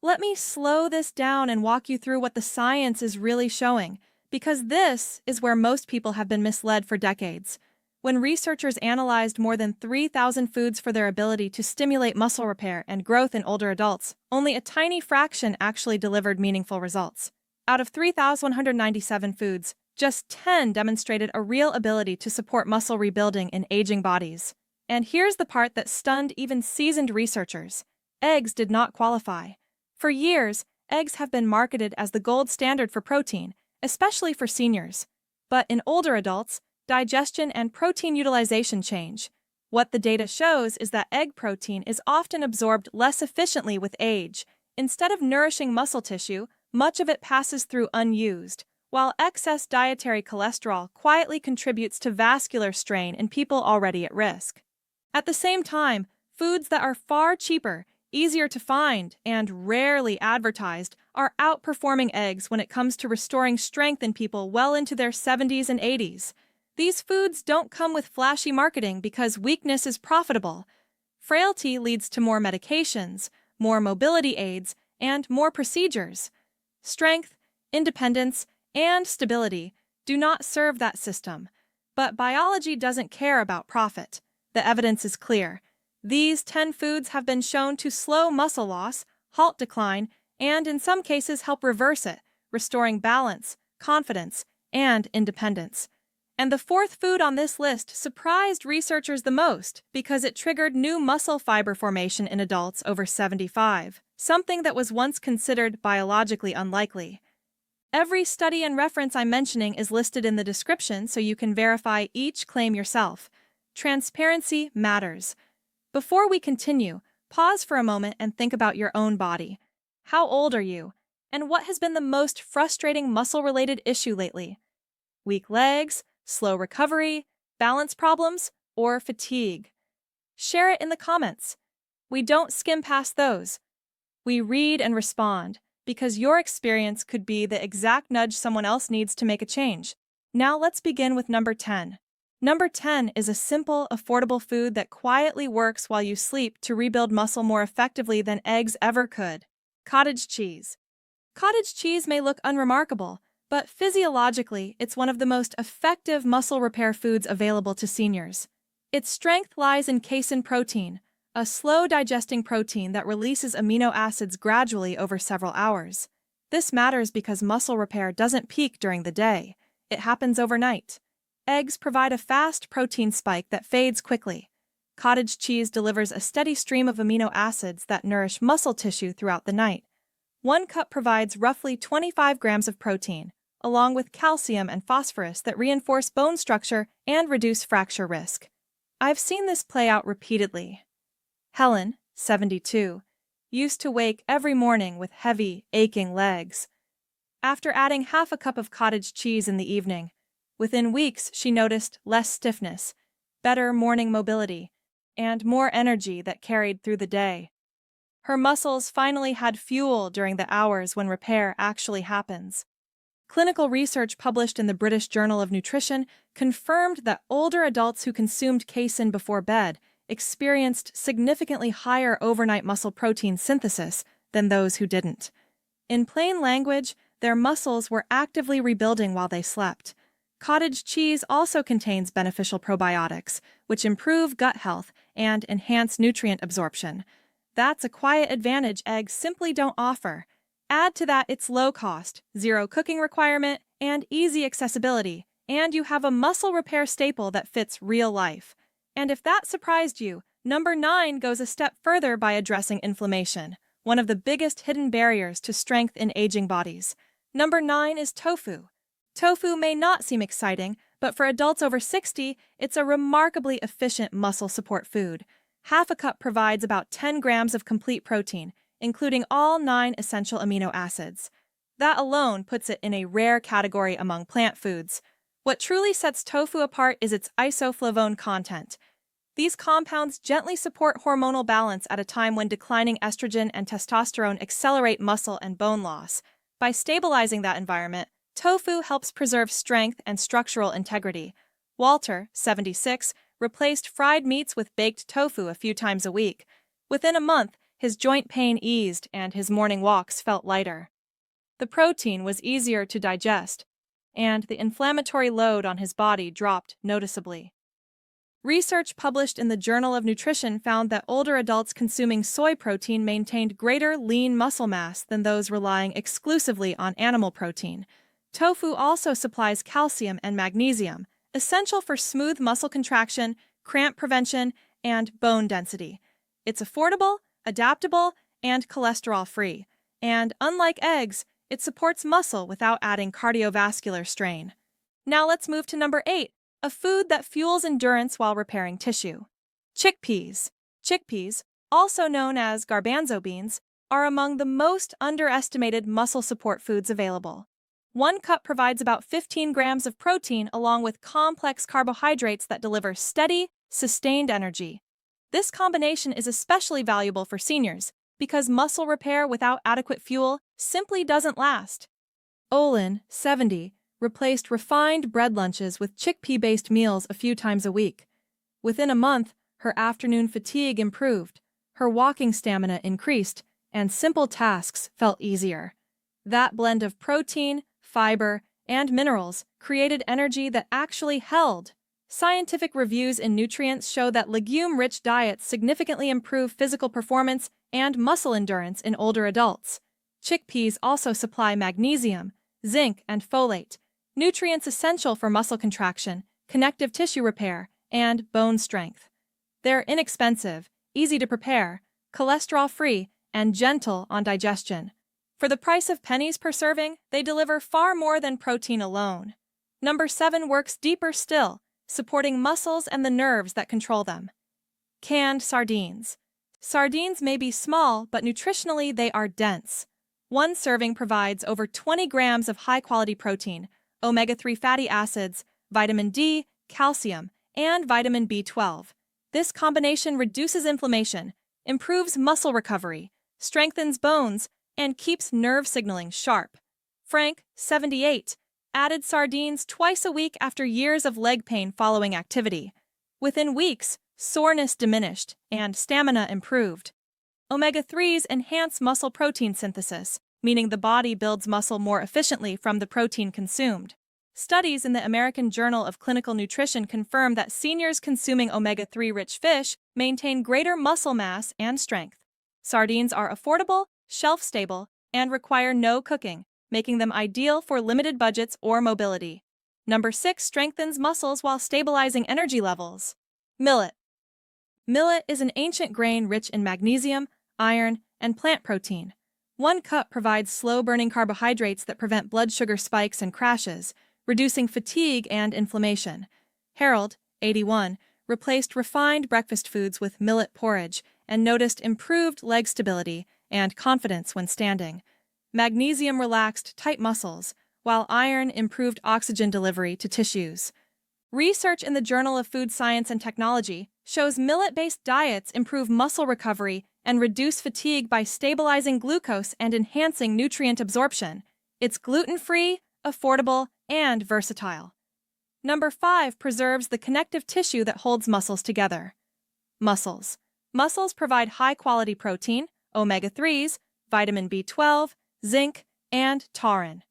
Let me slow this down and walk you through what the science is really showing, because this is where most people have been misled for decades. When researchers analyzed more than 3,000 foods for their ability to stimulate muscle repair and growth in older adults, only a tiny fraction actually delivered meaningful results. Out of 3,197 foods, just 10 demonstrated a real ability to support muscle rebuilding in aging bodies. And here's the part that stunned even seasoned researchers. Eggs did not qualify. For years, eggs have been marketed as the gold standard for protein, especially for seniors. But in older adults, digestion and protein utilization change. What the data shows is that egg protein is often absorbed less efficiently with age. Instead of nourishing muscle tissue, much of it passes through unused, while excess dietary cholesterol quietly contributes to vascular strain in people already at risk. At the same time, foods that are far cheaper, easier to find, and rarely advertised are outperforming eggs when it comes to restoring strength in people well into their 70s and 80s. These foods don't come with flashy marketing because weakness is profitable. Frailty leads to more medications, more mobility aids, and more procedures. Strength, independence, and stability do not serve that system. But biology doesn't care about profit. The evidence is clear. These 10 foods have been shown to slow muscle loss, halt decline, and in some cases help reverse it, restoring balance, confidence, and independence. And the fourth food on this list surprised researchers the most because it triggered new muscle fiber formation in adults over 75, something that was once considered biologically unlikely. Every study and reference I'm mentioning is listed in the description so you can verify each claim yourself. Transparency matters. Before we continue, pause for a moment and think about your own body. How old are you? And what has been the most frustrating muscle-related issue lately? Weak legs, slow recovery, balance problems, or fatigue? Share it in the comments. We don't skim past those. We read and respond, because your experience could be the exact nudge someone else needs to make a change. Now let's begin with number 10. Number 10 is a simple, affordable food that quietly works while you sleep to rebuild muscle more effectively than eggs ever could. Cottage cheese. Cottage cheese may look unremarkable, but physiologically, it's one of the most effective muscle repair foods available to seniors. Its strength lies in casein protein, a slow-digesting protein that releases amino acids gradually over several hours. This matters because muscle repair doesn't peak during the day. It happens overnight. Eggs provide a fast protein spike that fades quickly. Cottage cheese delivers a steady stream of amino acids that nourish muscle tissue throughout the night. 1 cup provides roughly 25 grams of protein, along with calcium and phosphorus that reinforce bone structure and reduce fracture risk. I've seen this play out repeatedly. Helen, 72, used to wake every morning with heavy, aching legs. After adding half a cup of cottage cheese in the evening, within weeks she noticed less stiffness, better morning mobility, and more energy that carried through the day. Her muscles finally had fuel during the hours when repair actually happens. Clinical research published in the British Journal of Nutrition confirmed that older adults who consumed casein before bed experienced significantly higher overnight muscle protein synthesis than those who didn't. In plain language, their muscles were actively rebuilding while they slept. Cottage cheese also contains beneficial probiotics, which improve gut health and enhance nutrient absorption. That's a quiet advantage eggs simply don't offer. Add to that its low cost, zero cooking requirement, and easy accessibility, and you have a muscle repair staple that fits real life. And if that surprised you, number 9 goes a step further by addressing inflammation, one of the biggest hidden barriers to strength in aging bodies. Number 9 is tofu. Tofu may not seem exciting, but for adults over 60, it's a remarkably efficient muscle support food. Half a cup provides about 10 grams of complete protein, including all 9 essential amino acids. That alone puts it in a rare category among plant foods. What truly sets tofu apart is its isoflavone content. These compounds gently support hormonal balance at a time when declining estrogen and testosterone accelerate muscle and bone loss. By stabilizing that environment, tofu helps preserve strength and structural integrity. Walter, 76, replaced fried meats with baked tofu a few times a week. Within a month, his joint pain eased and his morning walks felt lighter. The protein was easier to digest, and the inflammatory load on his body dropped noticeably. Research published in the Journal of Nutrition found that older adults consuming soy protein maintained greater lean muscle mass than those relying exclusively on animal protein. Tofu also supplies calcium and magnesium, essential for smooth muscle contraction, cramp prevention, and bone density. It's affordable, adaptable, and cholesterol-free, and unlike eggs, it supports muscle without adding cardiovascular strain. Now let's move to number 8. A food that fuels endurance while repairing tissue. Chickpeas. Chickpeas, also known as garbanzo beans, are among the most underestimated muscle support foods available. 1 cup provides about 15 grams of protein along with complex carbohydrates that deliver steady, sustained energy. This combination is especially valuable for seniors because muscle repair without adequate fuel simply doesn't last. Olin, 70, replaced refined bread lunches with chickpea-based meals a few times a week. Within a month, her afternoon fatigue improved, her walking stamina increased, and simple tasks felt easier. That blend of protein, fiber, and minerals created energy that actually held. Scientific reviews in nutrients show that legume-rich diets significantly improve physical performance and muscle endurance in older adults. Chickpeas also supply magnesium, zinc, and folate, nutrients essential for muscle contraction, connective tissue repair, and bone strength. They're inexpensive, easy to prepare, cholesterol-free, and gentle on digestion. For the price of pennies per serving, they deliver far more than protein alone. Number 7 works deeper still, supporting muscles and the nerves that control them. Canned sardines. Sardines may be small, but nutritionally they are dense. 1 serving provides over 20 grams of high-quality protein, omega-3 fatty acids, vitamin D, calcium, and vitamin B12. This combination reduces inflammation, improves muscle recovery, strengthens bones, and keeps nerve signaling sharp. Frank, 78, added sardines twice a week after years of leg pain following activity. Within weeks, soreness diminished and stamina improved. Omega-3s enhance muscle protein synthesis, meaning the body builds muscle more efficiently from the protein consumed. Studies in the American Journal of Clinical Nutrition confirm that seniors consuming omega-3 rich fish maintain greater muscle mass and strength. Sardines are affordable, shelf-stable, and require no cooking, making them ideal for limited budgets or mobility. Number 6 strengthens muscles while stabilizing energy levels. Millet. Millet is an ancient grain rich in magnesium, iron, and plant protein. 1 cup provides slow-burning carbohydrates that prevent blood sugar spikes and crashes, reducing fatigue and inflammation. Harold, 81, replaced refined breakfast foods with millet porridge and noticed improved leg stability and confidence when standing. Magnesium relaxed tight muscles, while iron improved oxygen delivery to tissues. Research in the Journal of Food Science and Technology shows millet-based diets improve muscle recovery and reduce fatigue by stabilizing glucose and enhancing nutrient absorption. It's gluten-free, affordable, and versatile. Number 5 preserves the connective tissue that holds muscles together. Muscles. Muscles provide high-quality protein, omega-3s, vitamin B12, zinc, and taurine.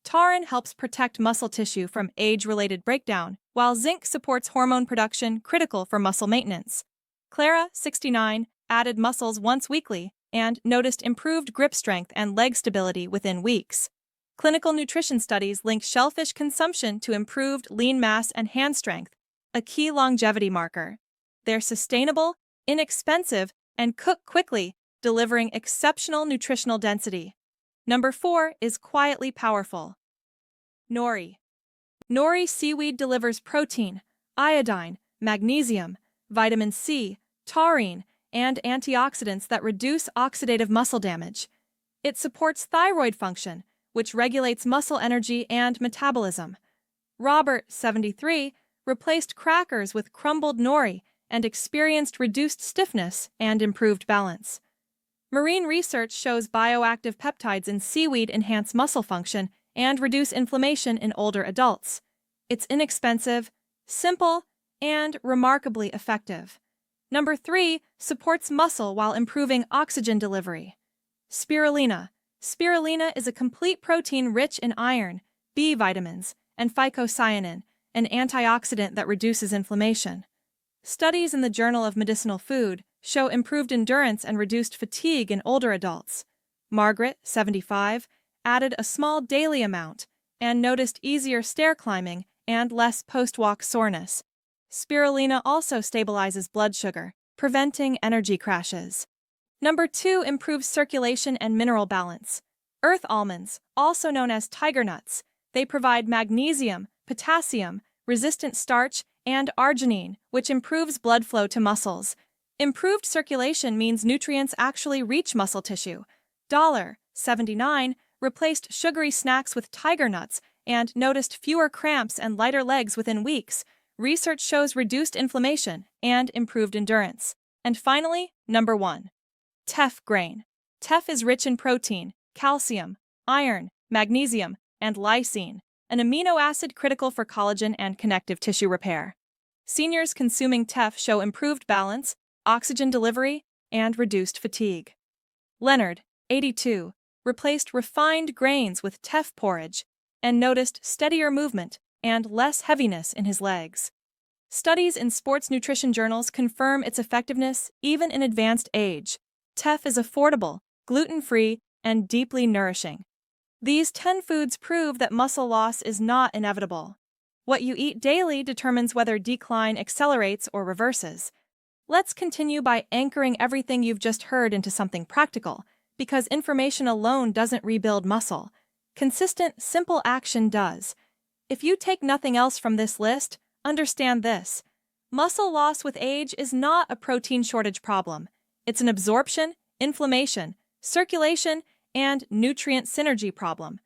Taurine helps protect muscle tissue from age-related breakdown, while zinc supports hormone production critical for muscle maintenance. Clara, 69, added muscles once weekly and noticed improved grip strength and leg stability within weeks. Clinical nutrition studies link shellfish consumption to improved lean mass and hand strength, a key longevity marker. They're sustainable, inexpensive, and cook quickly, delivering exceptional nutritional density. Number 4 is quietly powerful. Nori. Nori seaweed delivers protein, iodine, magnesium, vitamin C, taurine, and antioxidants that reduce oxidative muscle damage. It supports thyroid function, which regulates muscle energy and metabolism. Robert, 73, replaced crackers with crumbled nori and experienced reduced stiffness and improved balance. Marine research shows bioactive peptides in seaweed enhance muscle function and reduce inflammation in older adults. It's inexpensive, simple, and remarkably effective. Number 3, supports muscle while improving oxygen delivery. Spirulina. Spirulina is a complete protein rich in iron, B vitamins, and phycocyanin, an antioxidant that reduces inflammation. Studies in the Journal of Medicinal Food show improved endurance and reduced fatigue in older adults. Margaret, 75, added a small daily amount and noticed easier stair climbing and less post-walk soreness. Spirulina also stabilizes blood sugar, preventing energy crashes. Number 2 improves circulation and mineral balance. Earth almonds, also known as tiger nuts, they provide magnesium, potassium, resistant starch, and arginine, which improves blood flow to muscles. Improved circulation means nutrients actually reach muscle tissue. $79 replaced sugary snacks with tiger nuts and noticed fewer cramps and lighter legs within weeks. Research shows reduced inflammation and improved endurance. And finally, number 1. Teff grain. Teff is rich in protein, calcium, iron, magnesium, and lysine, an amino acid critical for collagen and connective tissue repair. Seniors consuming teff show improved balance, oxygen delivery, and reduced fatigue. Leonard, 82, replaced refined grains with teff porridge and noticed steadier movement and less heaviness in his legs. Studies in sports nutrition journals confirm its effectiveness even in advanced age. Teff is affordable, gluten-free, and deeply nourishing. These 10 foods prove that muscle loss is not inevitable. What you eat daily determines whether decline accelerates or reverses. Let's continue by anchoring everything you've just heard into something practical, because information alone doesn't rebuild muscle. Consistent, simple action does. If you take nothing else from this list, understand this. Muscle loss with age is not a protein shortage problem. It's an absorption, inflammation, circulation, and nutrient synergy problem.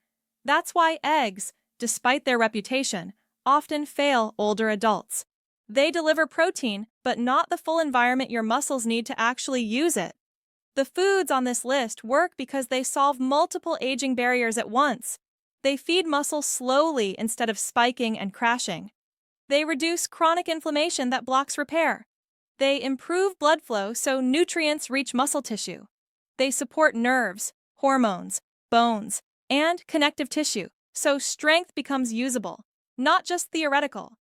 That's why eggs, despite their reputation, often fail older adults. They deliver protein, but not the full environment your muscles need to actually use it. The foods on this list work because they solve multiple aging barriers at once. They feed muscle slowly instead of spiking and crashing. They reduce chronic inflammation that blocks repair. They improve blood flow so nutrients reach muscle tissue. They support nerves, hormones, bones, and connective tissue, so strength becomes usable, not just theoretical.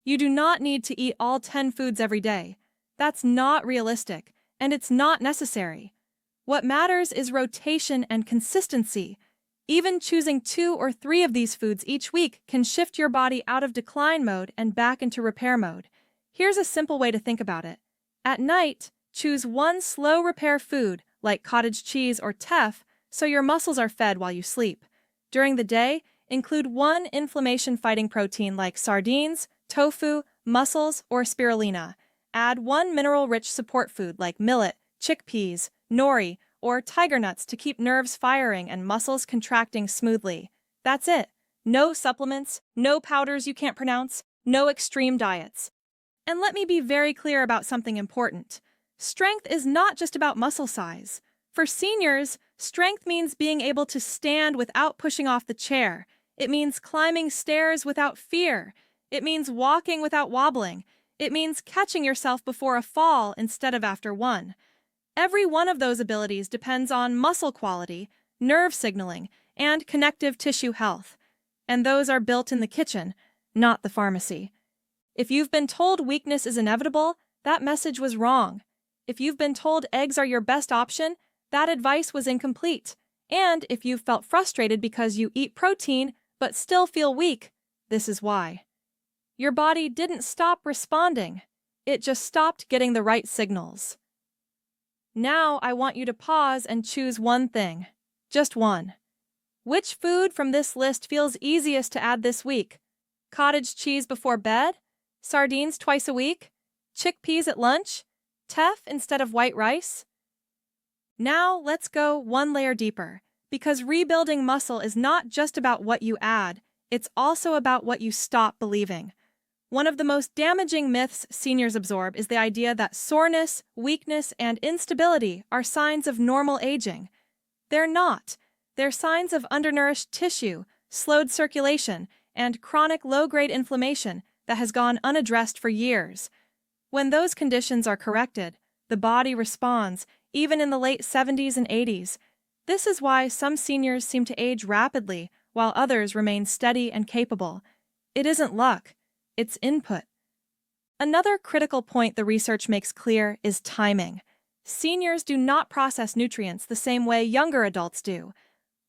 You do not need to eat all 10 foods every day. That's not realistic, and it's not necessary. What matters is rotation and consistency. Even choosing 2 or 3 of these foods each week can shift your body out of decline mode and back into repair mode. Here's a simple way to think about it. At night, choose one slow repair food, like cottage cheese or teff, so your muscles are fed while you sleep. During the day, include one inflammation-fighting protein like sardines, tofu, mussels, or spirulina. Add one mineral-rich support food like millet, chickpeas, nori, or tiger nuts to keep nerves firing and muscles contracting smoothly. That's it. No supplements, no powders you can't pronounce, no extreme diets. And let me be very clear about something important. Strength is not just about muscle size. For seniors, strength means being able to stand without pushing off the chair. It means climbing stairs without fear. It means walking without wobbling. It means catching yourself before a fall instead of after one. Every one of those abilities depends on muscle quality, nerve signaling, and connective tissue health. And those are built in the kitchen, not the pharmacy. If you've been told weakness is inevitable, that message was wrong. If you've been told eggs are your best option, that advice was incomplete. And if you've felt frustrated because you eat protein but still feel weak, this is why. Your body didn't stop responding. It just stopped getting the right signals. Now I want you to pause and choose one thing. Just one. Which food from this list feels easiest to add this week? Cottage cheese before bed? Sardines twice a week? Chickpeas at lunch? Teff instead of white rice? Now let's go one layer deeper, because rebuilding muscle is not just about what you add, it's also about what you stop believing. One of the most damaging myths seniors absorb is the idea that soreness, weakness, and instability are signs of normal aging. They're not. They're signs of undernourished tissue, slowed circulation, and chronic low-grade inflammation that has gone unaddressed for years. When those conditions are corrected, the body responds, even in the late 70s and 80s. This is why some seniors seem to age rapidly, while others remain steady and capable. It isn't luck, it's input. Another critical point the research makes clear is timing. Seniors do not process nutrients the same way younger adults do.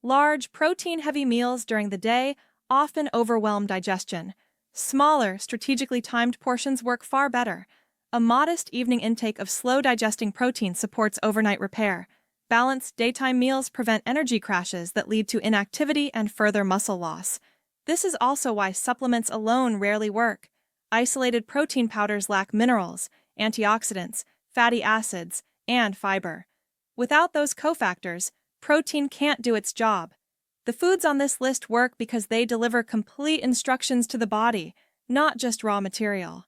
Large, protein-heavy meals during the day often overwhelm digestion. Smaller, strategically timed portions work far better. A modest evening intake of slow-digesting protein supports overnight repair. Balanced daytime meals prevent energy crashes that lead to inactivity and further muscle loss. This is also why supplements alone rarely work. Isolated protein powders lack minerals, antioxidants, fatty acids, and fiber. Without those cofactors, protein can't do its job. The foods on this list work because they deliver complete instructions to the body, not just raw material.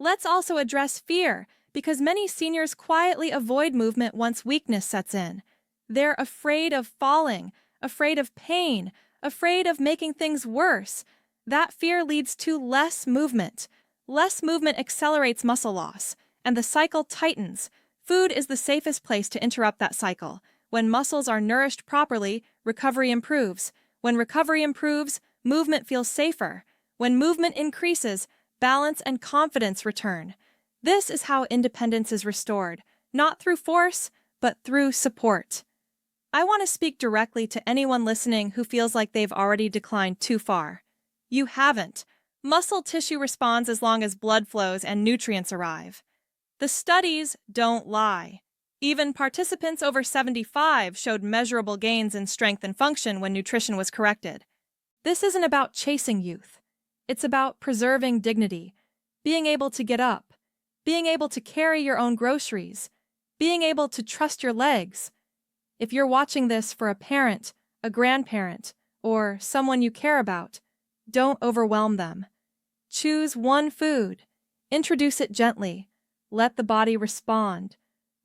Let's also address fear, because many seniors quietly avoid movement once weakness sets in. They're afraid of falling, afraid of pain, afraid of making things worse. That fear leads to less movement. Less movement accelerates muscle loss, and the cycle tightens. Food is the safest place to interrupt that cycle. When muscles are nourished properly, recovery improves. When recovery improves, movement feels safer. When movement increases, balance and confidence return. This is how independence is restored, not through force, but through support. I want to speak directly to anyone listening who feels like they've already declined too far. You haven't. Muscle tissue responds as long as blood flows and nutrients arrive. The studies don't lie. Even participants over 75 showed measurable gains in strength and function when nutrition was corrected. This isn't about chasing youth. It's about preserving dignity, being able to get up, being able to carry your own groceries, being able to trust your legs. If you're watching this for a parent, a grandparent, or someone you care about, don't overwhelm them. Choose one food. Introduce it gently. Let the body respond.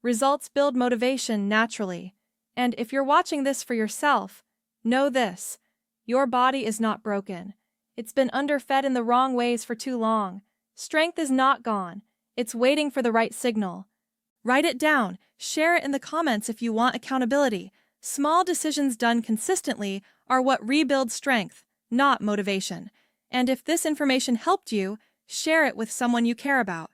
Results build motivation naturally. And if you're watching this for yourself, know this: your body is not broken. It's been underfed in the wrong ways for too long. Strength is not gone. It's waiting for the right signal. Write it down. Share it in the comments if you want accountability. Small decisions done consistently are what rebuild strength, not motivation. And if this information helped you, share it with someone you care about.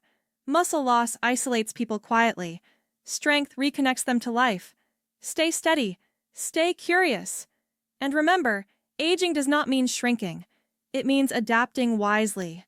Muscle loss isolates people quietly. Strength reconnects them to life. Stay steady. Stay curious. And remember, aging does not mean shrinking. It means adapting wisely.